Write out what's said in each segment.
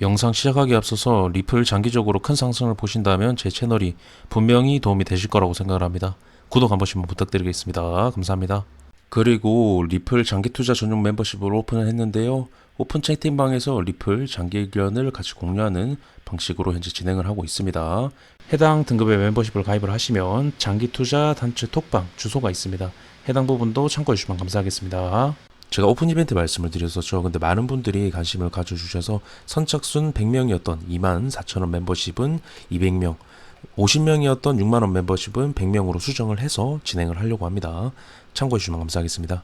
영상 시작하기에 앞서서 리플 장기적으로 큰 상승을 보신다면 제 채널이 분명히 도움이 되실 거라고 생각을 합니다. 구독 한 번씩만 부탁드리겠습니다. 감사합니다. 그리고 리플 장기 투자 전용 멤버십을 오픈을 했는데요. 오픈 채팅방에서 리플 장기 의견을 같이 공유하는 방식으로 현재 진행을 하고 있습니다. 해당 등급의 멤버십을 가입을 하시면 장기 투자 단체 톡방 주소가 있습니다. 해당 부분도 참고해 주시면 감사하겠습니다. 제가 오픈 이벤트 말씀을 드렸었죠. 근데 많은 분들이 관심을 가져주셔서 선착순 100명이었던 24,000원 멤버십은 200명, 50명이었던 6만원 멤버십은 100명으로 수정을 해서 진행을 하려고 합니다. 참고해주시면 감사하겠습니다.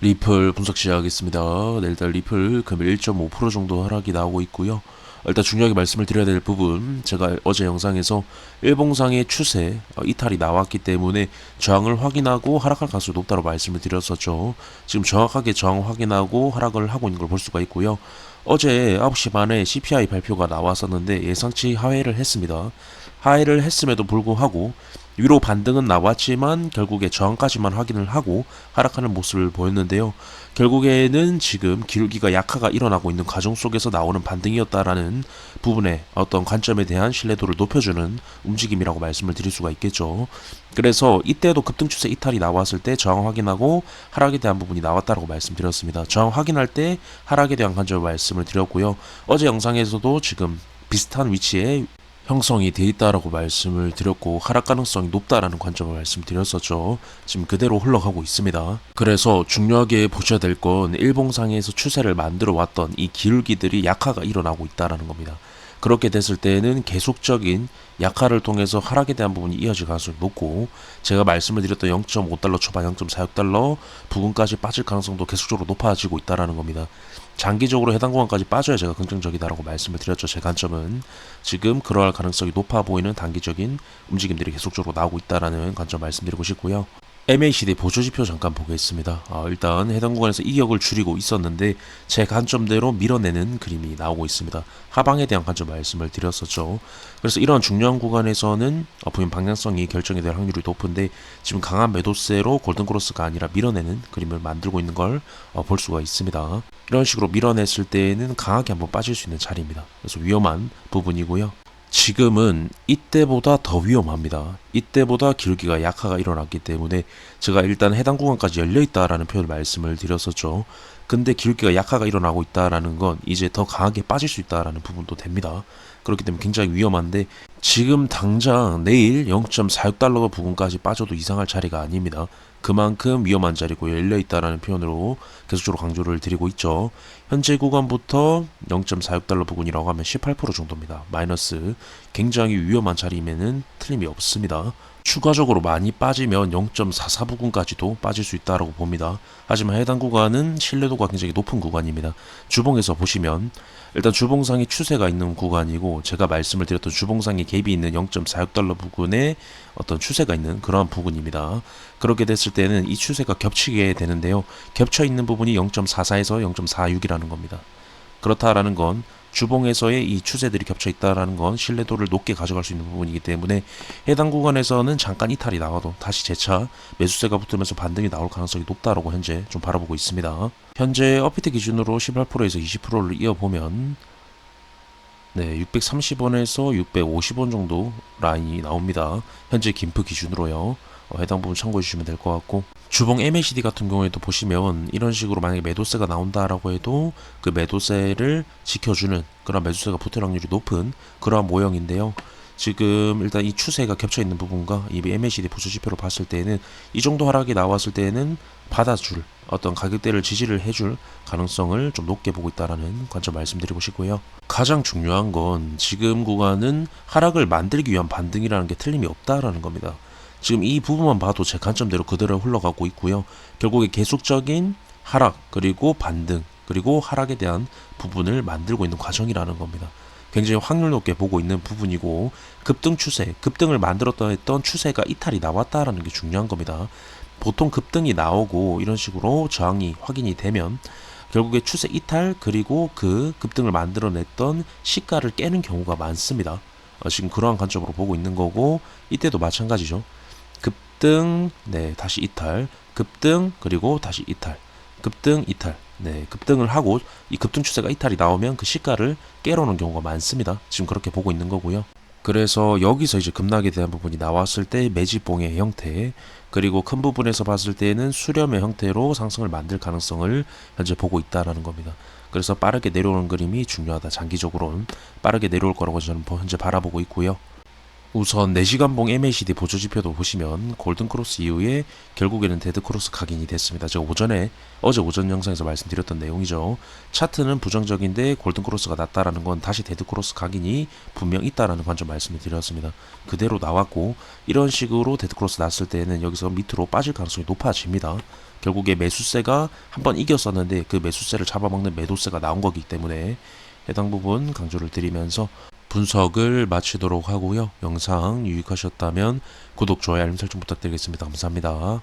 리플 분석 시작하겠습니다. 네, 일단 리플 금일 1.5% 정도 하락이 나오고 있고요. 일단 중요하게 말씀을 드려야 될 부분, 제가 어제 영상에서 일봉상의 추세 이탈이 나왔기 때문에 저항을 확인하고 하락할 가능성이 높다고 말씀을 드렸었죠. 지금 정확하게 저항 확인하고 하락을 하고 있는 걸 볼 수가 있고요. 어제 9시 반에 CPI 발표가 나왔었는데 예상치 하회를 했습니다. 하회를 했음에도 불구하고 위로 반등은 나왔지만 결국에 저항까지만 확인을 하고 하락하는 모습을 보였는데요. 결국에는 지금 기울기가 약화가 일어나고 있는 과정 속에서 나오는 반등이었다라는 부분의 어떤 관점에 대한 신뢰도를 높여주는 움직임이라고 말씀을 드릴 수가 있겠죠. 그래서 이때도 급등 추세 이탈이 나왔을 때 저항 확인하고 하락에 대한 부분이 나왔다라고 말씀드렸습니다. 저항 확인할 때 하락에 대한 관점을 말씀을 드렸고요. 어제 영상에서도 지금 비슷한 위치에 형성이 돼 있다라고 말씀을 드렸고 하락 가능성이 높다라는 관점을 말씀드렸었죠. 지금 그대로 흘러가고 있습니다. 그래서 중요하게 보셔야 될 건 일봉상에서 추세를 만들어 왔던 이 기울기들이 약화가 일어나고 있다라는 겁니다. 그렇게 됐을 때는 계속적인 약화를 통해서 하락에 대한 부분이 이어질 가능성이 높고, 제가 말씀을 드렸던 0.5달러 초반 0.46달러 부근까지 빠질 가능성도 계속적으로 높아지고 있다라는 겁니다. 장기적으로 해당 구간까지 빠져야 제가 긍정적이다라고 말씀을 드렸죠. 제 관점은 지금 그러할 가능성이 높아 보이는 단기적인 움직임들이 계속적으로 나오고 있다라는 관점 말씀드리고 싶고요. MACD 보조지표 잠깐 보겠습니다. 일단 해당 구간에서 이격을 줄이고 있었는데 제 관점대로 밀어내는 그림이 나오고 있습니다. 하방에 대한 관점 말씀을 드렸었죠. 그래서 이런 중요한 구간에서는 보면 방향성이 결정이 될 확률이 높은데 지금 강한 매도세로 골든크로스가 아니라 밀어내는 그림을 만들고 있는 걸 볼 수가 있습니다. 이런 식으로 밀어냈을 때는 강하게 한번 빠질 수 있는 자리입니다. 그래서 위험한 부분이고요. 지금은 이때보다 더 위험합니다. 이때보다 기울기가 약화가 일어났기 때문에 제가 일단 해당 구간까지 열려있다라는 표현을 말씀을 드렸었죠. 근데 기울기가 약화가 일어나고 있다라는 건 이제 더 강하게 빠질 수 있다라는 부분도 됩니다. 그렇기 때문에 굉장히 위험한데 지금 당장 내일 0.46달러 부근까지 빠져도 이상할 자리가 아닙니다. 그만큼 위험한 자리고 열려있다라는 표현으로 계속적으로 강조를 드리고 있죠. 현재 구간부터 0.46달러 부근이라고 하면 18% 정도입니다. 마이너스. 굉장히 위험한 자리임에는 틀림이 없습니다. 추가적으로 많이 빠지면 0.44 부근까지도 빠질 수 있다고 봅니다. 하지만 해당 구간은 신뢰도가 굉장히 높은 구간입니다. 주봉에서 보시면 일단 주봉상의 추세가 있는 구간이고, 제가 말씀을 드렸던 주봉상의 갭이 있는 0.46달러 부근에 어떤 추세가 있는 그러한 부분입니다. 그렇게 됐을 때는 이 추세가 겹치게 되는데요. 겹쳐 있는 부분이 0.44에서 0.46이라는 겁니다. 그렇다라는 건 주봉에서의 이 추세들이 겹쳐 있다라는 건 신뢰도를 높게 가져갈 수 있는 부분이기 때문에 해당 구간에서는 잠깐 이탈이 나와도 다시 재차 매수세가 붙으면서 반등이 나올 가능성이 높다라고 현재 좀 바라보고 있습니다. 현재 업비트 기준으로 18%에서 20%를 이어보면 630원에서 650원 정도 라인이 나옵니다. 현재 김프 기준으로요. 해당 부분 참고해 주시면 될 것 같고, 주봉 MACD 같은 경우에도 보시면 이런 식으로 만약에 매도세가 나온다라고 해도 그 매도세를 지켜주는 그런 매수세가 붙을 확률이 높은 그러한 모형인데요. 지금 일단 이 추세가 겹쳐 있는 부분과 이 MACD 보조지표로 봤을 때는 이 정도 하락이 나왔을 때는 받아줄 어떤 가격대를 지지를 해줄 가능성을 좀 높게 보고 있다라는 관점 말씀드리고 싶고요. 가장 중요한 건 지금 구간은 하락을 만들기 위한 반등이라는 게 틀림이 없다라는 겁니다. 지금 이 부분만 봐도 제 관점대로 그대로 흘러가고 있고요. 결국에 계속적인 하락, 그리고 반등, 그리고 하락에 대한 부분을 만들고 있는 과정이라는 겁니다. 굉장히 확률 높게 보고 있는 부분이고, 급등 추세, 급등을 만들었던 했던 추세가 이탈이 나왔다라는 게 중요한 겁니다. 보통 급등이 나오고 이런 식으로 저항이 확인이 되면 결국에 추세 이탈, 그리고 그 급등을 만들어냈던 시가를 깨는 경우가 많습니다. 지금 그러한 관점으로 보고 있는 거고, 이때도 마찬가지죠. 급등, 다시 이탈, 급등, 그리고 다시 이탈, 급등, 이탈. 네, 급등을 하고 이 급등 추세가 이탈이 나오면 그 시가를 깨러는 경우가 많습니다. 지금 그렇게 보고 있는 거고요. 그래서 여기서 이제 급락에 대한 부분이 나왔을 때 매집봉의 형태, 그리고 큰 부분에서 봤을 때는 수렴의 형태로 상승을 만들 가능성을 현재 보고 있다라는 겁니다. 그래서 빠르게 내려오는 그림이 중요하다. 장기적으로는 빠르게 내려올 거라고 저는 현재 바라보고 있고요. 우선 4시간봉 MACD 보조지표도 보시면 골든크로스 이후에 결국에는 데드크로스 각인이 됐습니다. 제가 어제 오전 영상에서 말씀드렸던 내용이죠. 차트는 부정적인데 골든크로스가 났다라는 건 다시 데드크로스 각인이 분명 있다라는 관점 말씀을 드렸습니다. 그대로 나왔고, 이런 식으로 데드크로스 났을 때는 여기서 밑으로 빠질 가능성이 높아집니다. 결국에 매수세가 한번 이겼었는데 그 매수세를 잡아먹는 매도세가 나온 거기 때문에 해당 부분 강조를 드리면서 분석을 마치도록 하고요. 영상 유익하셨다면 구독, 좋아요, 알림 설정 부탁드리겠습니다. 감사합니다.